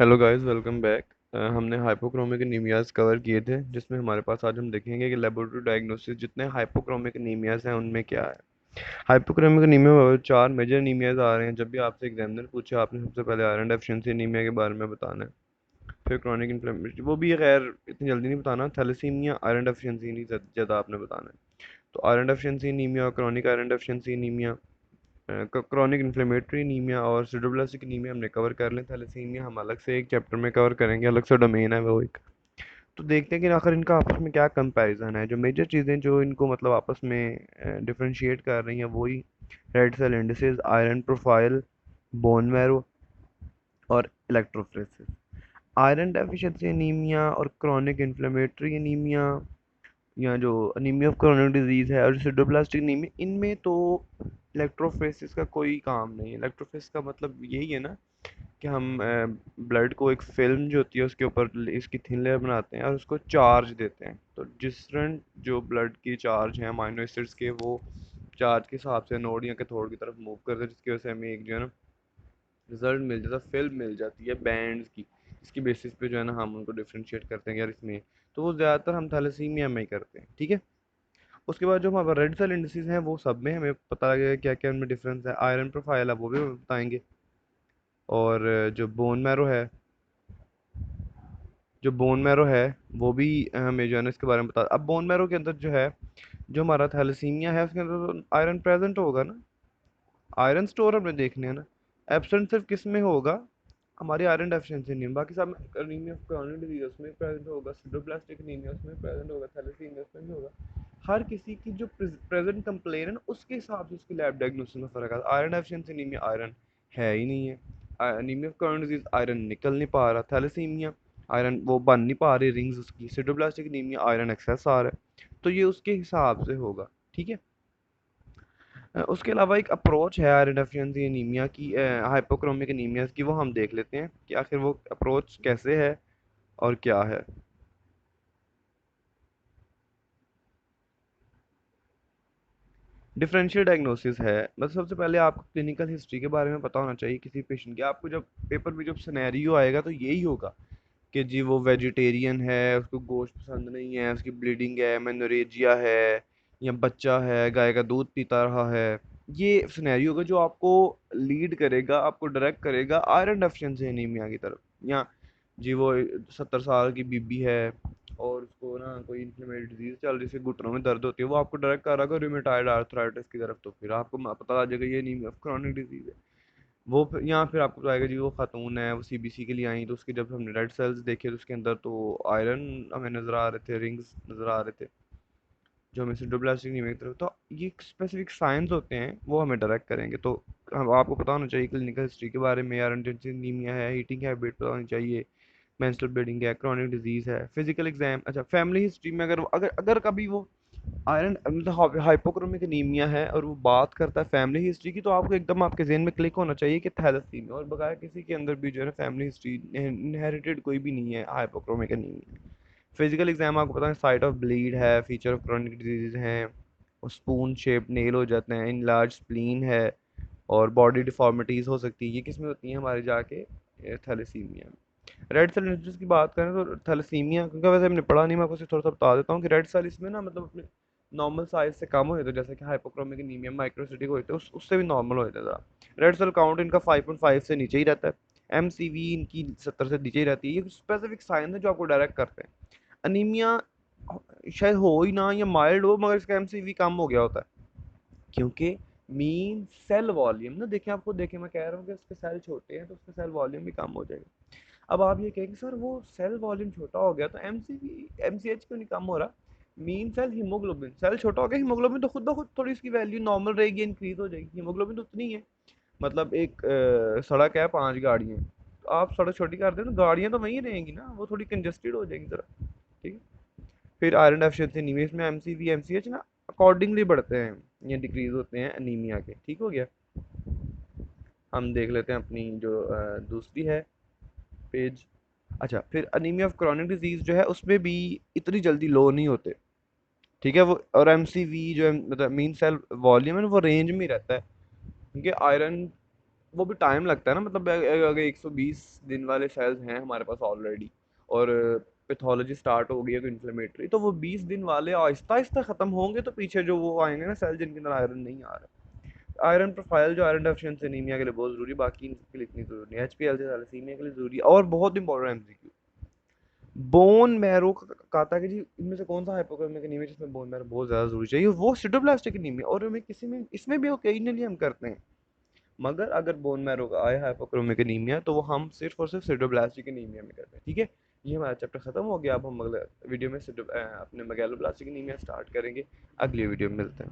Hello guys, welcome back. हमने hypochromic anaemias cover किए थे, जिसमें हमारे पास आज हम देखेंगे कि लेबोरेटरी डायग्नोसिस जितने हाइपोक्रोमिक एनीमियाज हैं उनमें क्या है। हाइपोक्रोमिक एनीमिया में चार मेजर एनीमियाज आ रहे हैं। जब भी आपसे एग्जामिनर पूछे, आपने सबसे पहले आयरन डेफिशिएंसी एनीमिया के बारे में बताना है, फिर क्रॉनिक इन्फ्लेमेशन, वो भी खैर इतनी जल्दी नहीं बताना, थैलेसीमिया, आयरन डेफिशिएंसी नहीं ज़्यादा आपने बताना है। तो iron deficiency anaemia, chronic iron deficiency anaemia, chronic inflammatory anaemia और सिडोप्लास्टिक एनीमिया हमने कवर कर लें। थैलेसीमिया हम अलग से एक चैप्टर में कवर करेंगे, अलग से डोमेन है वो एक। तो देखते हैं कि आखिर इनका आपस में क्या कंपैरिजन है। जो मेजर चीज़ें जो इनको मतलब आपस में डिफरेंशिएट कर रही हैं वही red cell indices, iron profile, bone marrow और इलेक्ट्रोफोरेसिस। आयरन डेफिशिएंसी एनीमिया और क्रॉनिक इन्फ्लेमेटरी एनीमिया, या जो अनीमिया ऑफ क्रोनिक डिजीज़ है, और सिडोप्लास्टिक एनीमिया, इनमें तो इलेक्ट्रोफोरेसिस का कोई काम नहीं है। इलेक्ट्रोफोरेसिस का मतलब यही है ना कि हम ब्लड को एक फिल्म जो होती है उसके ऊपर इसकी थिन लेयर बनाते हैं और उसको चार्ज देते हैं। तो डिफरेंट जो ब्लड की चार्ज हैं अमाइनो एसिड्स के, वो चार्ज के हिसाब से नोड या कैथोड की तरफ मूव करते हैं, जिसकी वजह से हमें एक जो है ना रिजल्ट मिल जाता है, फिल्म मिल जाती है बैंड्स की। इसकी बेसिस पे जो है ना हम उनको डिफ्रेंशिएट करते हैं यार इसमें। तो वो ज़्यादातर हम थैलेसीमिया में ही करते हैं, ठीक है। उसके बाद जो हमारे रेड सेल इंडिसेस हैं वो सब में हमें पता लगे क्या क्या उनमें डिफरेंस है। आयरन प्रोफाइल है वो भी हमें बताएंगे। और जो बोन मैरो है, वो भी हमें जो है ना इसके बारे में बता। अब बोन मैरो के अंदर जो है, जो हमारा थैलेसीमिया है उसके अंदर तो आयरन प्रेजेंट होगा ना, आयरन स्टोर हमने देखने हैं ना। एब्सेंट सिर्फ किस में होगा, हमारी आयरन डेफिशिएंसी नहीं, बाकी सब एनीमिया ऑफ क्रोनिक डिजीज उसमें प्रेजेंट होगा, सिडोप्लास्टिक एनीमिया उसमें प्रेजेंट होगा, थैलेसीमिया उसमें भी होगा। हर किसी की जो प्रेजेंट कंप्लेन है ना, उसके हिसाब से उसकी लैब डायग्नोसिस में फर्क आता है। आयरन डेफिशिएंसी एनीमिया आयरन है ही नहीं है, anaemia of chronic disease iron निकल नहीं पा रहा, थैलेसीमिया आयरन वो बन नहीं पा रही रिंग्स उसकी, सिडोप्लास्टिक एनीमिया आयरन एक्सेस आ रहा है। तो ये उसके हिसाब से होगा, ठीक है। उसके अलावा एक अप्रोच है आयरन डेफिशिएंसी एनीमिया की, हाइपोक्रोमिक एनीमिया की, वो हम देख लेते हैं कि आखिर वो अप्रोच कैसे है और क्या है। डिफरेंशियल डायग्नोसिस है, मतलब सबसे पहले आपको क्लिनिकल हिस्ट्री के बारे में पता होना चाहिए किसी पेशेंट की। आपको जब पेपर में जब सिनेरियो आएगा तो यही होगा कि जी वो वेजिटेरियन है, उसको गोश्त पसंद नहीं है, उसकी ब्लीडिंग है, मेनोरेजिया है, या बच्चा है गाय का दूध पीता रहा है। ये सिनेरियो होगा जो आपको लीड करेगा, आपको डायरेक्ट करेगा आयरन डेफिशिएंसी एनीमिया की तरफ। या जी वो 70 साल की बीबी है और उसको ना कोई इन्फ्लेमेटरी डिजीज चल रही है, घुटनों में दर्द होती है, वो आपको डायरेक्ट कर रहा है रूमेटाइड आर्थराइटिस की तरफ, तो फिर आपको पता लग जाएगा ये एनीमिया क्रोनिक डिजीज है। वो या फिर आपको बताएगा जी वो खातून है, वो सीबीसी के लिए आई, तो उसके जब हमने रेड सेल्स देखे तो उसके अंदर तो आयरन हमें नजर आ रहे थे, रिंग्स नजर आ रहे थे जो हमें सिडोप्लास्टिक नहीं मिलते। तो ये स्पेसिफिक साइंस होते हैं, वो हमें डायरेक्ट करेंगे। तो हम आपको पता होना चाहिए क्लिनिकल हिस्ट्री के बारे में, यार एनीमिया है, हीटिंग हैबिट पता होनी चाहिए, मेंस्ट्रुअल ब्लीडिंग है, क्रॉनिक डिजीज है, फिजिकल एग्जाम। अच्छा, फैमिली हिस्ट्री में अगर अगर अगर कभी वो आयरन मतलब हाइपोक्रोमिक एनीमिया है और वो बात करता है फैमिली हिस्ट्री की, तो आपको एकदम आपके जहन में क्लिक होना चाहिए कि थैलेसीमिया, और बगैर किसी के अंदर भी जो है ना फैमिली हिस्ट्री इनहेरिटेड कोई भी नहीं है हाइपोक्रोमिक एनीमिया। फिजिकल एग्जाम आपको पता है, साइट ऑफ ब्लीड है, फीचर ऑफ क्रोनिक डिजीज हैं, स्पून शेप नेल हो जाते हैं, इन लार्ज स्प्लीन है, और बॉडी डिफॉर्मिटीज हो सकती है। ये किस में होती हैं, हमारे जाके थैलेसीमिया में। रेड सेल डिजीज की बात करें तो थैलेसीमिया, क्योंकि वैसे हमने पढ़ा नहीं, मैं आपको थोड़ा सा बता देता हूँ कि रेड सेल इसमें ना मतलब अपने नॉर्मल साइज से कम हो जाते हैं, जैसे कि हाइपोक्रोमिक एनीमिया माइक्रोसिटिक होते हैं, उससे भी नॉर्मल हो जाता है ज़रा। रेड सेल काउंट इनका 5.5 से नीचे ही रहता है, एमसीवी इनकी 70 से नीचे ही रहती है। ये स्पेसिफिक साइन है जो आपको डायरेक्ट करते हैं। अनीमिया शायद हो ही ना या माइल्ड हो, मगर इसका एमसीवी कम हो गया होता है, क्योंकि मीन सेल वॉल्यूम ना, देखें आपको, देखें मैं कह रहा हूँ कि उसके सेल छोटे हैं तो उसका सेल वॉल्यूम भी कम हो जाएगा। अब आप ये कहेंगे सर वो सेल वॉल्यूम छोटा हो गया तो एमसीवी एमसीएच क्यों नहीं कम हो रहा। मीन सेल हीमोग्लोबिन, सेल छोटा हो गया, हीमोग्लोबिन तो खुद ब खुद थोड़ी इसकी वैल्यू नॉर्मल रहेगी, इंक्रीज हो जाएगी। हीमोग्लोबिन तो उतनी है, मतलब एक सड़क है 5 गाड़ियाँ, तो आप सड़क छोटी कर दें तो गाड़ियाँ तो वहीं रहेंगी ना, वो थोड़ी कंजेस्टेड हो जाएगी जरा, ठीक है। फिर आयरन डेफिशिएंसी एनीमिया में एमसीवी एमसीएच ना अकॉर्डिंगली बढ़ते हैं या डिक्रीज होते हैं एनीमिया के, ठीक हो गया। हम देख लेते हैं अपनी जो दूसरी है पेज। अच्छा, फिर अनीमिया ऑफ क्रोनिक डिजीज जो है उसमें भी इतनी जल्दी लो नहीं होते, ठीक है। वो और एमसीवी जो है मतलब मीन सेल वॉल्यूम है वो रेंज में ही रहता है, क्योंकि आयरन वो भी टाइम लगता है ना, मतलब अगर 120 दिन वाले सेल्स हैं हमारे पास ऑलरेडी, और पैथोलॉजी स्टार्ट हो गई है इन्फ्लेमेटरी, तो वो 20 दिन वाले आहिस्ता आहिस्ता खत्म होंगे, तो पीछे जो वो आएंगे ना सेल जिनके अंदर आयरन नहीं आ रहा, आयरन प्रोफाइल जो आयरन डेफिशिएंसी एनीमिया के लिए बहुत जरूरी, बाकी इनके लिए इतनी जरूरी नहीं, एचपीएल से थैलेसीमिया के लिए जरूरी है। और बहुत इंपॉर्टेंट एमसीक्यू, बोन मैरो कहा था कि जी इनमें से कौन सा हाइपोक्रोमिक एनीमिया जिसमें बोन मैरो बहुत ज्यादा जरूरी चाहिए, वो सिडोब्लास्टिक एनीमिया, और हमें किसी में इसमें भी ओकेजनली हम करते हैं, मगर अगर बोन मैरो का आया हाइपोक्रोमिक एनीमिया तो वो हम सिर्फ और सिर्फ सिडोब्लास्टिक एनीमिया में करते हैं। ठीक है, ये हमारा चैप्टर खत्म हो गया। अब हम अगले वीडियो में अपने मेगालोब्लास्टिक एनीमिया स्टार्ट करेंगे। अगली वीडियो में मिलते हैं।